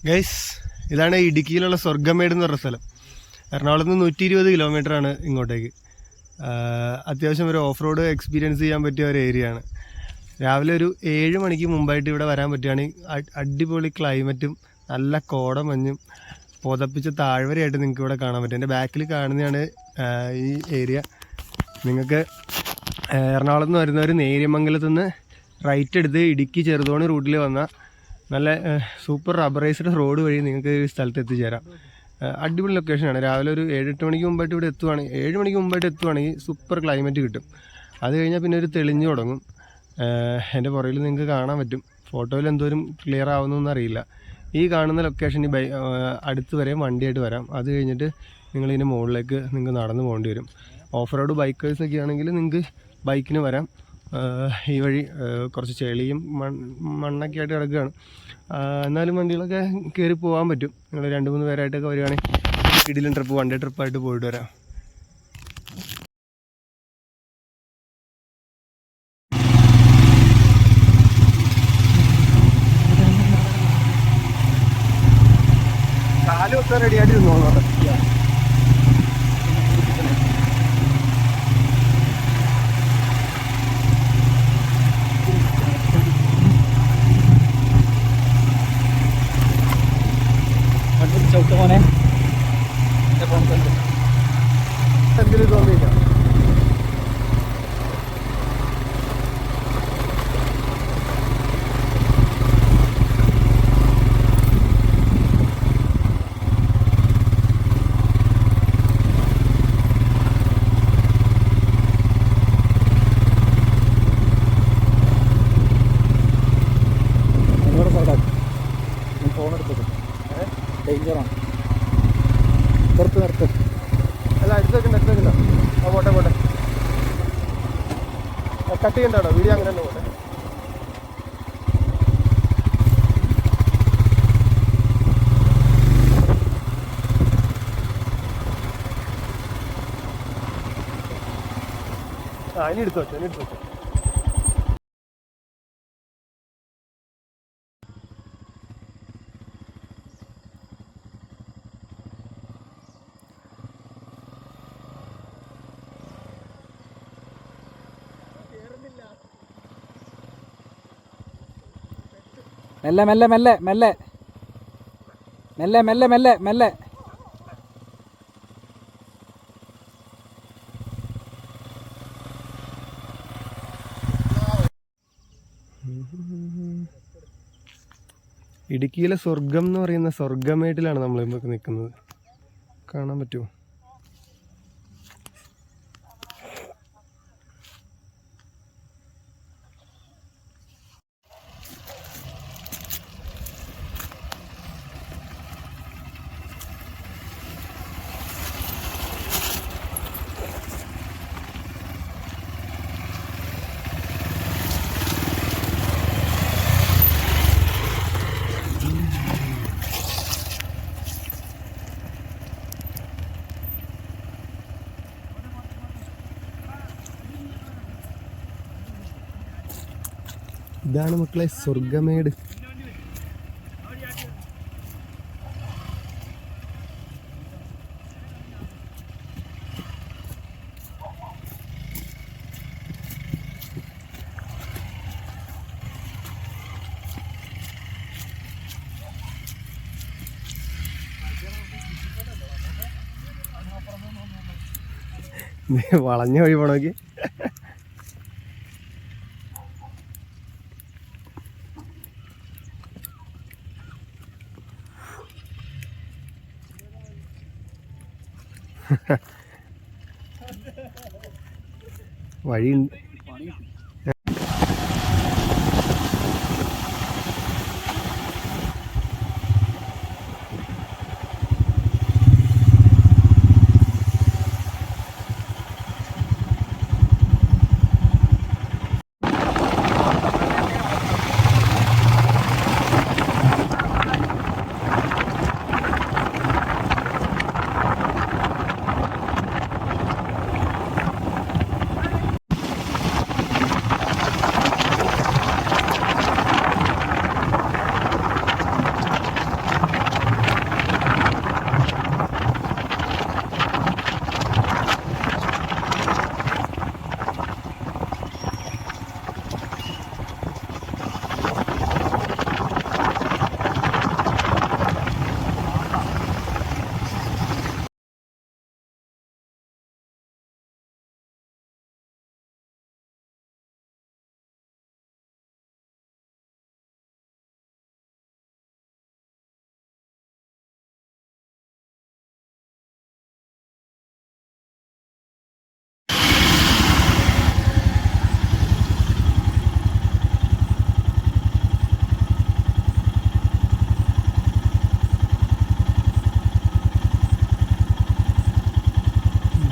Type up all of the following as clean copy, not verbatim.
Guys, ഇതാണ് ഇടുക്കിയിലുള്ള സ്വർഗ്ഗമേട് എന്ന് പറഞ്ഞ സ്ഥലം. എറണാകുളത്ത് നിന്ന് 120 കിലോമീറ്ററാണ് ഇങ്ങോട്ടേക്ക്. അത്യാവശ്യം ഒരു ഓഫ് റോഡ് എക്സ്പീരിയൻസ് ചെയ്യാൻ പറ്റിയ ഒരു ഏരിയ ആണ്. രാവിലെ ഒരു 7 മണിക്ക് മുമ്പായിട്ട് ഇവിടെ വരാൻ പറ്റുകയാണെങ്കിൽ അടിപൊളി ക്ലൈമറ്റും നല്ല കോടമഞ്ഞും പുതപ്പിച്ച താഴ്വരയായിട്ട് നിങ്ങൾക്ക് ഇവിടെ കാണാൻ പറ്റും. എൻ്റെ ബാക്കിൽ കാണുന്നതാണ് ഈ ഏരിയ. നിങ്ങൾക്ക് എറണാകുളത്ത് നിന്ന് വരുന്നവർ നേര്യമംഗലത്ത് നിന്ന് റൈറ്റ് എടുത്ത് ഇടുക്കി ചെറുതോണി റൂട്ടിൽ വന്നാൽ നല്ല സൂപ്പർ റബ്ബറൈസ്ഡ് റോഡ് വഴി നിങ്ങൾക്ക് ഈ സ്ഥലത്ത് എത്തിച്ചേരാം. അടിപൊളി ലൊക്കേഷനാണ്. രാവിലെ ഒരു 7-8 മണിക്ക് മുമ്പായിട്ട് ഇവിടെ എത്തുവാണെങ്കിൽ 7 മണിക്ക് മുമ്പായിട്ട് എത്തുവാണെങ്കിൽ സൂപ്പർ ക്ലൈമറ്റ് കിട്ടും. അത് കഴിഞ്ഞാൽ പിന്നെ ഒരു തെളിഞ്ഞു തുടങ്ങും. എൻ്റെ പുറകിൽ നിങ്ങൾക്ക് കാണാൻ പറ്റും. ഫോട്ടോയിൽ എന്തോരം ക്ലിയർ ആവുന്നൊന്നും അറിയില്ല. ഈ കാണുന്ന ലൊക്കേഷനിൽ അടുത്ത് വരെ വണ്ടിയായിട്ട് വരാം. അത് കഴിഞ്ഞിട്ട് നിങ്ങളിതിൻ്റെ മുകളിലേക്ക് നിങ്ങൾക്ക് നടന്നു പോകേണ്ടി വരും. ഓഫ് റോഡ് ബൈക്കേഴ്സൊക്കെ ആണെങ്കിൽ നിങ്ങൾക്ക് ബൈക്കിന് വരാം. ഈ വഴി കുറച്ച് ചെളിയും മണ്ണൊക്കെ ആയിട്ട് കിടക്കുകയാണ്. എന്നാലും വണ്ടികളൊക്കെ കയറി പോകാൻ പറ്റും. നിങ്ങൾ 2-3 പേരായിട്ടൊക്കെ വരികയാണെങ്കിൽ ഇടിലും ട്രിപ്പ് 1 ഡേ ട്രിപ്പായിട്ട് പോയിട്ട് വരാം. കാലൊക്കെ റെഡിയായിട്ട് ഇരുന്നോളൂ. ചവിട്ട് പോനെ എന്തിനും തോന്നിയില്ല. ഡേഞ്ചറാണ്. നിർത്ത് അല്ല, എടുത്തേക്കണ്ട. പോട്ടെ കട്ട് ചെയ്യണ്ടോ? വീഡിയോ അങ്ങനെ തന്നെ പോട്ടെ. ഇനി എടുത്തു വെച്ചോ. മെല്ലെ. ഇടുക്കിയിലെ സ്വർഗം എന്ന് പറയുന്ന സ്വർഗ്ഗമേട്ടിലാണ് നമ്മൾ ഇന്നൊക്കെ നിൽക്കുന്നത്. കാണാൻ പറ്റുമോ? ഇതാണ് മക്കളെ സ്വർഗ്ഗമേട്. വളഞ്ഞ വഴി പോണോക്കി. വഴിയുണ്ട്.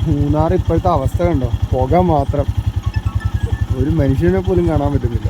മൂന്നാർ ഇപ്പോഴത്തെ അവസ്ഥ കണ്ടോ, പുക മാത്രം, ഒരു മനുഷ്യനെ പോലും കാണാൻ പറ്റുന്നില്ല.